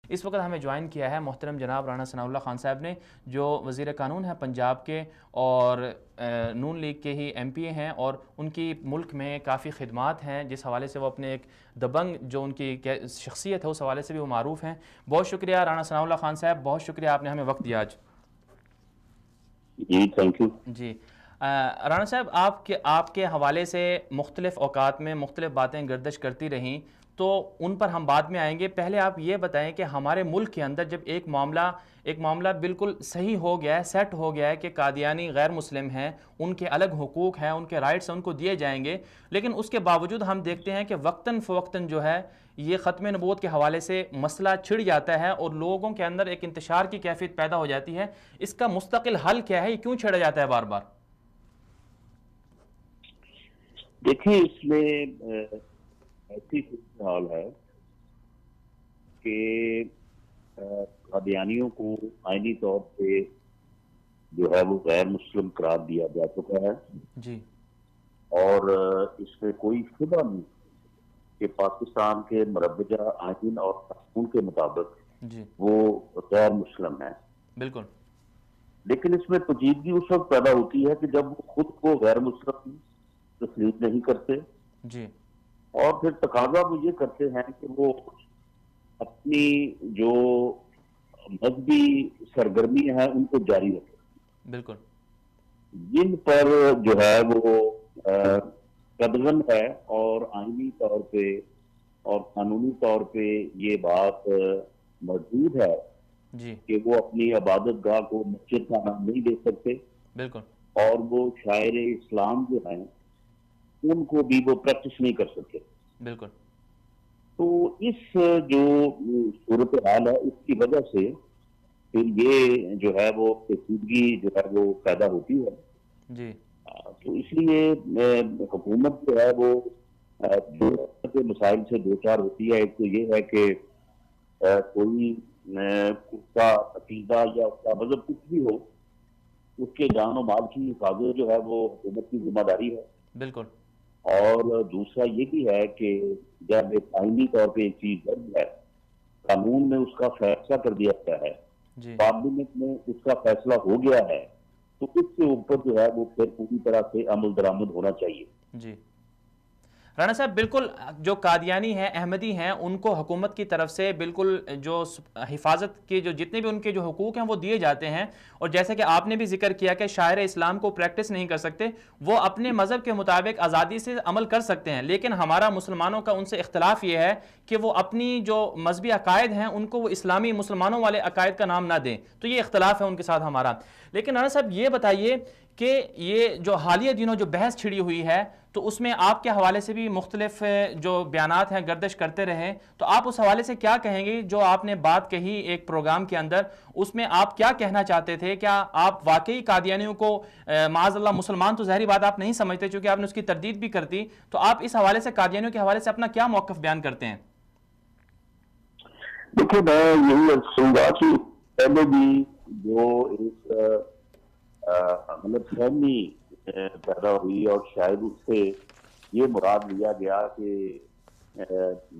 اس وقت ہمیں جوائن کیا ہے محترم جناب رانا ثناء اللہ خان صاحب نے، جو وزیر قانون ہیں پنجاب کے اور نون لیگ کے ہی ایم پی ہیں، اور ان کی ملک میں کافی خدمات ہیں جس حوالے سے وہ اپنے ایک دبنگ جو ان کی شخصیت ہے اس حوالے سے بھی وہ معروف ہیں۔ بہت شکریہ رانا ثناء اللہ خان صاحب، بہت شکریہ، آپ نے ہمیں وقت دیا آج۔ جی تھینک یو۔ جی رانا صاحب، آپ کے حوالے سے مختلف اوقات میں مختلف باتیں گردش کرتی رہیں، تو ان پر ہم بعد میں آئیں گے۔ پہلے آپ یہ بتائیں کہ ہمارے ملک کے اندر جب ایک معاملہ بالکل صحیح ہو گیا ہے، سیٹ ہو گیا ہے کہ قادیانی غیر مسلم ہیں، ان کے الگ حقوق ہیں، ان کے رائٹس ہیں، ان کو دیے جائیں گے، لیکن اس کے باوجود ہم دیکھتے ہیں کہ وقتاً فوقتاً جو ہے یہ ختم نبوت کے حوالے سے مسئلہ چھڑ جاتا ہے اور لوگوں کے اندر ایک انتشار کی کیفیت پیدا ہو جاتی ہے۔ اس کا مستقل حل کیا ہے؟ یہ کیوں چھڑا جاتا ہے بار بار؟ دیکھیں، اس میں ایسی حال ہے کہ قادیانیوں کو آئینی طور پہ جو ہے وہ غیر مسلم قرار دیا جا چکا ہے، جی اور اس میں کوئی شبہ نہیں کہ پاکستان کے مروجہ آئین اور قانون کے مطابق جی وہ غیر مسلم ہے۔ بالکل لیکن اس میں پیچیدگی اس وقت پیدا ہوتی ہے کہ جب وہ خود کو غیر مسلم تسلیم نہیں کرتے، جی اور پھر تقاضا وہ یہ کرتے ہیں کہ وہ اپنی جو مذہبی سرگرمی ہے ان کو جاری رکھیں، بالکل جن پر جو ہے وہ قدغن ہے، اور آئینی طور پہ اور قانونی طور پہ یہ بات موجود ہے جی کہ وہ اپنی عبادت گاہ کو مسجد کا نام نہیں دے سکتے، بالکل اور وہ شاعر اسلام جو ہیں ان کو بھی وہ پریکٹس نہیں کر سکتے۔ بالکل تو اس جو صورتحال ہے اس کی وجہ سے پھر یہ جو ہے وہ پیچیدگی جو ہے وہ پیدا ہوتی ہے۔ جی تو اس لیے حکومت جو ہے وہ دو طرح کے مسائل سے دو چار ہوتی ہے۔ ایک تو یہ ہے کہ کوئی اس کا عقیدہ یا اس کا مذہب کچھ بھی ہو، اس کے جان و مال کی حفاظت جو ہے وہ حکومت کی ذمہ داری ہے۔ بالکل اور دوسرا یہ بھی ہے کہ جب ایک آئینی طور پہ ایک چیز درج ہے، قانون میں اس کا فیصلہ کر دیا گیا ہے، جی پارلیمنٹ میں اس کا فیصلہ ہو گیا ہے، تو اس کے اوپر جو ہے وہ پھر پوری طرح سے عمل درآمد ہونا چاہیے۔ جی رانا صاحب، بالکل جو قادیانی ہیں، احمدی ہیں، ان کو حکومت کی طرف سے بالکل جو حفاظت کے جو جتنے بھی ان کے جو حقوق ہیں وہ دیے جاتے ہیں، اور جیسے کہ آپ نے بھی ذکر کیا کہ شاعر اسلام کو پریکٹس نہیں کر سکتے، وہ اپنے مذہب کے مطابق آزادی سے عمل کر سکتے ہیں، لیکن ہمارا مسلمانوں کا ان سے اختلاف یہ ہے کہ وہ اپنی جو مذہبی عقائد ہیں ان کو وہ اسلامی مسلمانوں والے عقائد کا نام نہ دیں، تو یہ اختلاف ہے ان کے ساتھ ہمارا۔ لیکن رانا صاحب یہ بتائیے کہ یہ جو حالیہ دنوں جو بحث چھڑی ہوئی ہے، تو اس میں آپ کے حوالے سے بھی مختلف جو بیانات ہیں گردش کرتے رہے، تو آپ اس حوالے سے کیا کہیں گے؟ جو آپ نے بات کہی ایک پروگرام کے اندر، اس میں آپ کیا کہنا چاہتے تھے؟ کیا آپ واقعی قادیانیوں کو معاذ اللہ مسلمان تو ظاہری بات آپ نہیں سمجھتے چونکہ آپ نے اس کی تردید بھی کر دی، تو آپ اس حوالے سے قادیانیوں کے حوالے سے اپنا کیا موقف بیان کرتے ہیں؟ دیکھیں، میں یہی سوں گا کہ پہلے بھی جو ایک غلط فہمی پیدا ہوئی، اور شاید اس سے یہ مراد لیا گیا کہ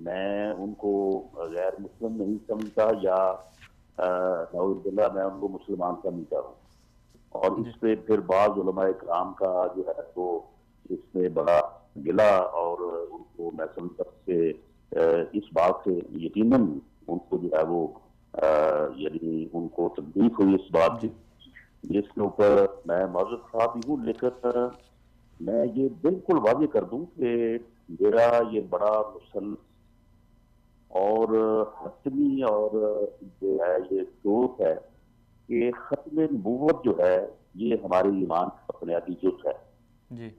میں ان کو غیر مسلم نہیں سمجھتا، یا نعوذ باللہ میں ان کو مسلمان سمجھتا ہوں، اور جی اس پہ پھر بعض علماء کرام کا جو ہے وہ اس میں بڑا گلا، اور ان کو میں سمجھتا ہوں کہ اس بات سے یقیناً ان کو جو ہے وہ یعنی ان کو تکلیف ہوئی اس بات کی، جی جس کے اوپر میں معذرت خواہ بھی ہوں۔ لیکن میں یہ بالکل واضح کر دوں کہ میرا یہ بڑا مسلم اور حتمی اور جو ہے یہ سوچ ہے کہ ختم نبوت جو ہے یہ ہمارے ایمان کا بنیادی جز ہے، جی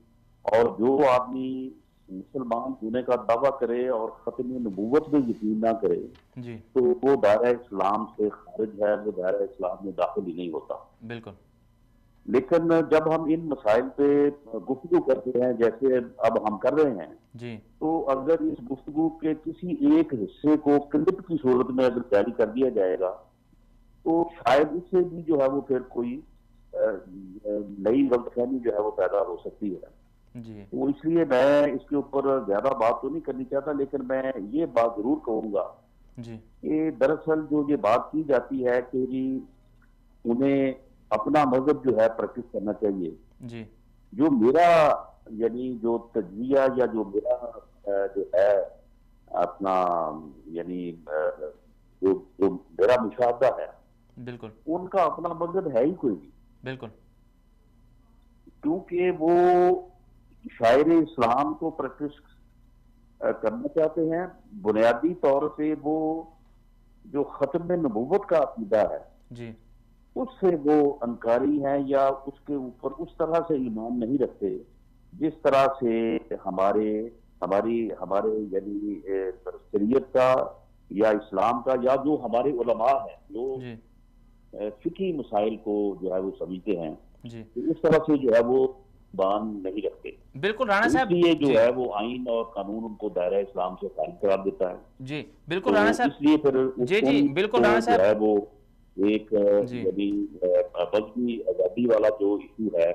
اور جو آدمی مسلمان ہونے کا دعویٰ کرے اور ختم نبوت میں یقین نہ کرے جی تو وہ دائرہ اسلام سے خارج ہے، وہ دائرہ اسلام میں داخل ہی نہیں ہوتا۔ بالکل لیکن جب ہم ان مسائل پہ گفتگو کرتے ہیں جیسے اب ہم کر رہے ہیں، جی تو اگر اس گفتگو کے کسی ایک حصے کو کلپ کی صورت میں اگر جاری کر دیا جائے گا تو شاید اس سے بھی جو ہے وہ پھر کوئی نئی غلط فہمی جو ہے وہ پیدا ہو سکتی ہے۔ جی تو اس لیے میں اس کے اوپر زیادہ بات تو نہیں کرنی چاہتا، لیکن میں یہ بات ضرور کہوں گا جی کہ دراصل جو یہ بات کی جاتی ہے کہ جی انہیں اپنا مذہب جو ہے پریکٹس کرنا چاہیے، جی جو میرا یعنی جو تجزیہ یا جو میرا جو ہے اپنا یعنی جو میرا مشاہدہ ہے، بالکل ان کا اپنا مذہب ہے ہی کوئی نہیں، بالکل کیونکہ وہ شاعر اسلام کو پریکٹس کرنا چاہتے ہیں۔ بنیادی طور پہ وہ جو ختم نبوت کا عقیدہ ہے جی اس سے وہ انکاری ہیں، یا اس کے اوپر اس طرح سے ایمان نہیں رکھتے جس طرح سے ہمارے یعنی شریعت کا یا اسلام کا یا جو ہمارے علماء ہیں جو جی فقہی مسائل کو جو ہے وہ سمجھتے ہیں، جی تو اس طرح سے جو ہے وہ بان نہیں رکھتے، بالکل تو رانا اس صاحب لیے جو جی ہے وہ آئین اور قانون ان کو دائرہ اسلام سے خارج قرار دیتا ہے۔ جی بالکل تو رانا اس لیے پھر صاحب جی جی ان بالکل کو رانا جو ہے صاحب وہ ایک جی یعنی مذہبی آزادی والا جو ایشو ہے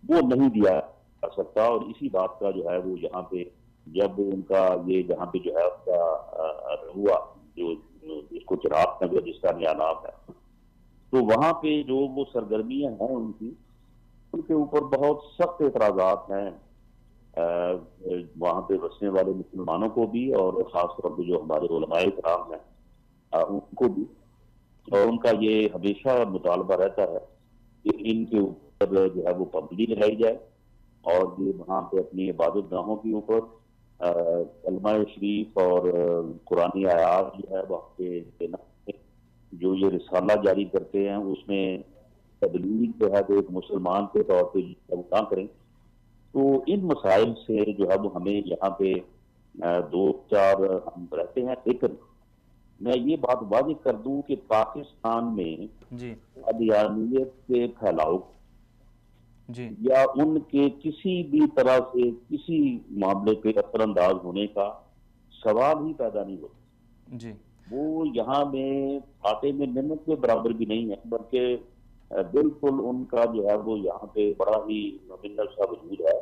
وہ نہیں دیا جا سکتا، اور اسی بات کا جو ہے وہ یہاں پہ جب ان کا یہ جہاں پہ جو ہے ان کا ہوا جو جس کو چراغ نگر جس کا نیا نام ہے، تو وہاں پہ جو وہ سرگرمیاں ہیں ان کے اوپر بہت سخت اعتراضات ہیں وہاں پہ بسنے والے مسلمانوں کو بھی، اور خاص طور پہ جو ہمارے علماء کرام ہیں ان کو بھی، اور ان کا یہ ہمیشہ مطالبہ رہتا ہے کہ ان کے اوپر جو ہے وہ پابندی لگائی جائے، اور یہ وہاں پہ اپنی عبادت گاہوں کے اوپر کلمہ شریف اور قرآنی آیات جو ہے وہاں پہ دینا، جو یہ رسالہ جاری کرتے ہیں اس میں تبلیغ جو ہے وہ ایک مسلمان کے طور پہ وہ نہ کریں۔ تو ان مسائل سے جو ہے وہ ہمیں یہاں پہ دو چار ہم رہتے ہیں، لیکن میں یہ بات واضح کر دوں کہ پاکستان میں جی قادیانیت کے پھیلاؤ جی یا ان کے کسی بھی طرح سے کسی معاملے پہ اثر انداز ہونے کا سوال ہی پیدا نہیں ہوتا۔ جی وہ یہاں میں کھاتے میں نمک کے برابر بھی نہیں ہے، بلکہ بالکل ان کا جو ہے وہ یہاں پہ بڑا ہی نمینہ سا وجود ہے۔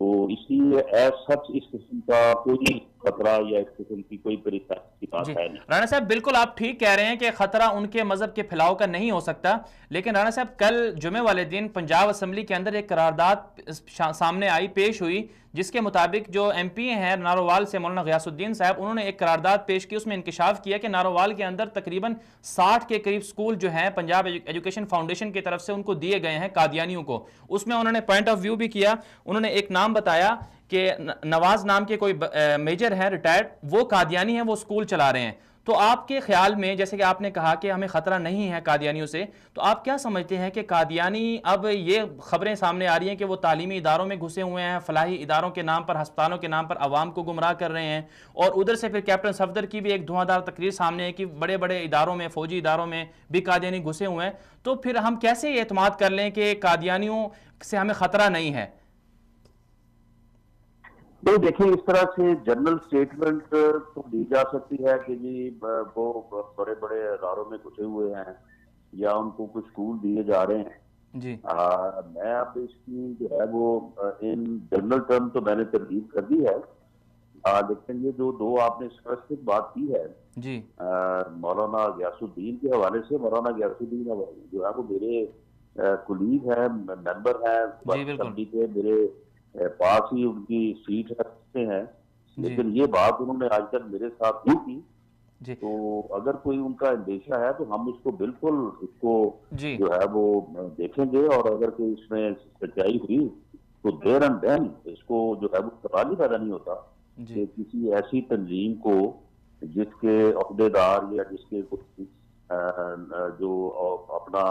تو اس لیے سچ اس قسم کا کوئی خطرہ یا اس قسم کی کوئی پریشانی کی جی بات ہے نہیں۔ رانا صاحب بالکل آپ ٹھیک کہہ رہے ہیں کہ خطرہ ان کے مذہب کے پھیلاؤ کا نہیں ہو سکتا، لیکن رانا صاحب کل جمعے والے دن پنجاب اسمبلی کے اندر ایک قرارداد سامنے آئی، پیش ہوئی، جس کے مطابق جو ایم پی ہیں نارووال سے مولانا غیاث الدین صاحب، انہوں نے ایک قرارداد پیش کی، اس میں انکشاف کیا کہ نارووال کے اندر تقریباً 60 کے قریب سکول جو ہیں پنجاب ایجوکیشن فاؤنڈیشن کی طرف سے ان کو دیے گئے ہیں قادیانیوں کو۔ اس میں انہوں نے پوائنٹ آف ویو بھی کیا، انہوں نے ایک نام بتایا کہ نواز نام کے کوئی میجر ہیں ریٹائرڈ، وہ قادیانی ہیں، وہ سکول چلا رہے ہیں۔ تو آپ کے خیال میں جیسے کہ آپ نے کہا کہ ہمیں خطرہ نہیں ہے قادیانیوں سے، تو آپ کیا سمجھتے ہیں کہ قادیانی اب یہ خبریں سامنے آ رہی ہیں کہ وہ تعلیمی اداروں میں گھسے ہوئے ہیں، فلاحی اداروں کے نام پر، ہسپتالوں کے نام پر عوام کو گمراہ کر رہے ہیں، اور ادھر سے پھر کیپٹن صفدر کی بھی ایک دھواں تقریر سامنے ہے کہ بڑے بڑے اداروں میں، فوجی اداروں میں بھی قادیانی گھسے ہوئے ہیں، تو پھر ہم کیسے یہ اعتماد کر لیں کہ قادیانیوں سے ہمیں خطرہ نہیں ہے؟ نہیں دیکھیں، اس طرح سے جنرل سٹیٹمنٹ تو دی جا سکتی ہے کہ جی وہ بڑے بڑے اداروں میں گھسے ہوئے ہیں یا ان کو کچھ اسکول دیے جا رہے ہیں۔ جی میں اب اس کی جو ہے وہ ان جنرل ٹرم تو میں نے تردید کر دی ہے، لیکن یہ جو دو آپ نے اسپیسیفک بات کی ہے جی مولانا غیاث الدین کے حوالے سے، مولانا غیاث الدین جو ہے وہ میرے کولیگ ہیں، ممبر ہیں جی بالکل اسمبلی کے، میرے پاس ہی ان کی سیٹ رکھتے ہیں، جی لیکن یہ بات انہوں نے آج تک میرے ساتھ نہیں کی۔ جی تو اگر کوئی ان کا اندیشہ ہے تو ہم اس کو بالکل اس کو جی جو ہے وہ دیکھیں گے، اور اگر کوئی اس میں سچائی ہوئی تو دیر اینڈ دین اس کو جو ہے وہ سوال ہی پیدا نہیں ہوتا جی کہ کسی ایسی تنظیم کو جس کے عہدے دار یا جس کے جو اپنا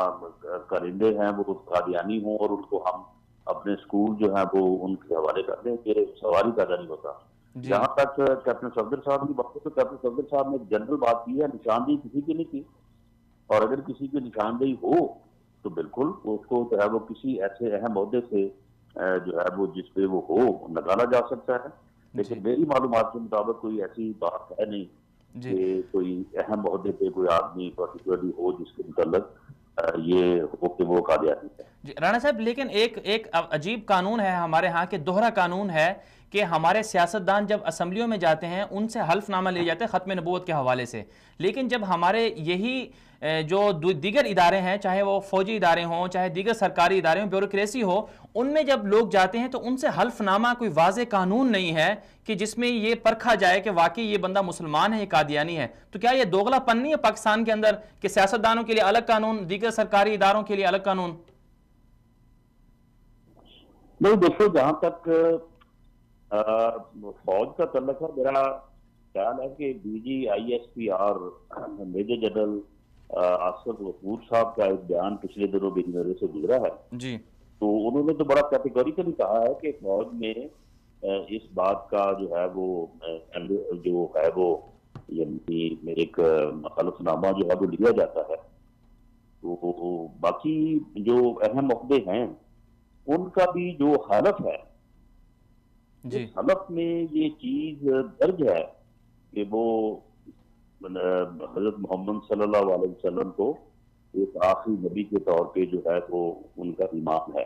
کارندے ہیں وہ قادیانی ہوں اور ان کو ہم اپنے اسکول جو ہیں وہ ان کے حوالے کر دیں، کہ سوال ہی پیدا نہیں ہوتا۔ جی جہاں تک کیپٹن صفدر صاحب کی بات ہے تو کیپٹن صفدر صاحب نے جنرل بات کی ہے، نشاندہی کسی کی نہیں کی، اور اگر کسی کی نشاندہی ہو تو بالکل اس کو جو ہے وہ کسی ایسے اہم عہدے سے جو ہے وہ جس پہ وہ ہو نکالا جا سکتا ہے، جی لیکن میری معلومات کے مطابق کوئی ایسی بات ہے نہیں جی کہ کوئی اہم عہدے پہ کوئی آدمی پرٹیکولرلی ہو جس کے متعلق یہ ہو کہ وہ قادیانی ہے۔ جی رانا صاحب، لیکن ایک عجیب قانون ہے ہمارے ہاں کہ دوہرا قانون ہے کہ ہمارے سیاستدان جب اسمبلیوں میں جاتے ہیں ان سے حلف نامہ لے جاتے ہیں ختم نبوت کے حوالے سے، لیکن جب ہمارے یہی جو دیگر ادارے ہیں، چاہے وہ فوجی ادارے ہوں، چاہے دیگر سرکاری ادارے ہوں، بیوروکریسی ہو، ان میں جب لوگ جاتے ہیں تو ان سے حلف نامہ کوئی واضح قانون نہیں ہے کہ جس میں یہ پرکھا جائے کہ واقعی یہ بندہ مسلمان ہے، یہ قادیانی ہے. تو کیا یہ دوغلا پن نہیں ہے پاکستان کے اندر کہ سیاستدانوں کے لیے الگ قانون، دیگر سرکاری اداروں کے لیے الگ قانون؟ نہیں دیکھو، جہاں تک فوج کا تعلق ہے، میرا خیال ہے کہ D G I S P R major general Asif Ghafoor صاحب کا ایک بیان پچھلے دنوں میری نظر سے گزرا ہے. جی تو انہوں نے تو بڑا کیٹیگوریکلی کہا ہے کہ فوج میں اس بات کا جو ہے وہ یعنی ایک حلف نامہ جو ہے وہ لیا جاتا ہے. تو باقی جو اہم عہدے ہیں ان کا بھی جو حلف ہے، اس جی حلف میں یہ چیز درج ہے کہ وہ حضرت محمد صلی اللہ علیہ وسلم کو ایک آخری نبی کے طور پہ جو ہے وہ ان کا ایمان ہے.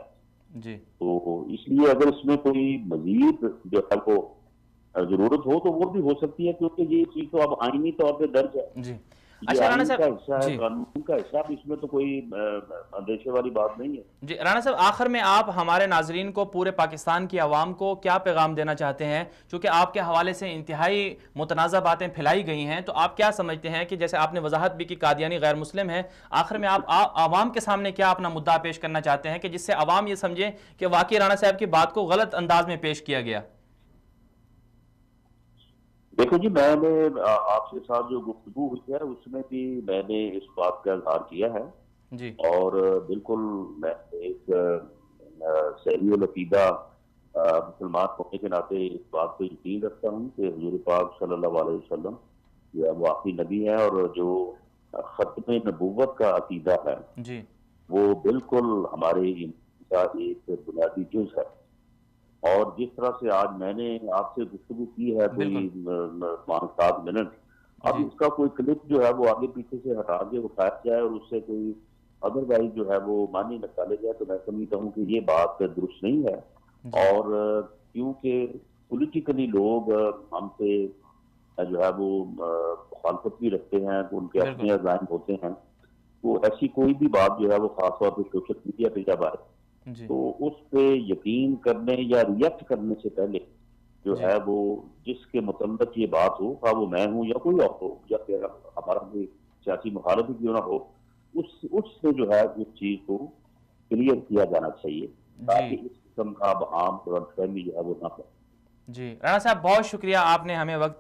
جی تو اس لیے اگر اس میں کوئی مزید جو ہے وہ ضرورت ہو تو وہ بھی ہو سکتی ہے، کیونکہ یہ چیز تو اب آئینی طور پہ درج ہے، جی. یہ اچھا رانا آئین کا صاحب، حصہ ہے، جی قانون کا حصہ ہے، اس میں تو کوئی اندیشے والی بات نہیں ہے. جی رانا صاحب، آخر میں آپ ہمارے ناظرین کو، پورے پاکستان کی عوام کو کیا پیغام دینا چاہتے ہیں؟ چونکہ آپ کے حوالے سے انتہائی متنازع باتیں پھیلائی گئی ہیں، تو آپ کیا سمجھتے ہیں کہ جیسے آپ نے وضاحت بھی کہ قادیانی غیر مسلم ہے، آخر میں آپ عوام کے سامنے کیا اپنا مدعا پیش کرنا چاہتے ہیں کہ جس سے عوام یہ سمجھے کہ واقعی رانا صاحب کی بات کو غلط انداز میں پیش کیا گیا؟ دیکھو جی، میں نے آپ کے ساتھ جو گفتگو ہوئی ہے اس میں بھی میں نے اس بات کا اظہار کیا ہے، جی اور بالکل میں ایک سہی العقیدہ مسلمان ہونے کے ناطے اس بات پہ یقین رکھتا ہوں کہ حضور پاک صلی اللہ علیہ وسلم یہ واقعی نبی ہے، اور جو ختم نبوت کا عقیدہ ہے جی وہ بالکل ہمارے ایمان کا ایک بنیادی جز ہے. اور جس طرح سے آج میں نے آپ سے گفتگو کی ہے بالکل. کوئی 5-7 منٹ، اب جی اس کا کوئی کلپ جو ہے وہ آگے پیچھے سے ہٹا کے اٹھایا جائے اور اس سے کوئی ادر وائز جو ہے وہ معنی نکالے جائے تو میں سمجھتا ہوں کہ یہ بات درست نہیں ہے. جی اور کیونکہ پولیٹیکلی لوگ ہم سے جو ہے وہ مخالفت بھی رکھتے ہیں، تو ان کے بالکل. اپنے عزائم ہوتے ہیں، تو ایسی کوئی بھی بات جو ہے وہ خاص طور پہ سوشل میڈیا پہ جب آئے جی تو اس پہ یقین کرنے یا ریئیکٹ کرنے سے پہلے جو جی ہے وہ جس کے متعلق یہ بات ہو، خواہ وہ میں ہوں یا کوئی اور ہو یا پھر ہمارا کوئی سیاسی مخالف ہی کیوں نہ ہو، اس سے جو ہے اس چیز کو کلیئر کیا جانا چاہیے جی تاکہ اس قسم کا اب عام غلط فہمی جو ہے وہ نہ ہو. جی رانا صاحب، بہت شکریہ، آپ نے ہمیں وقت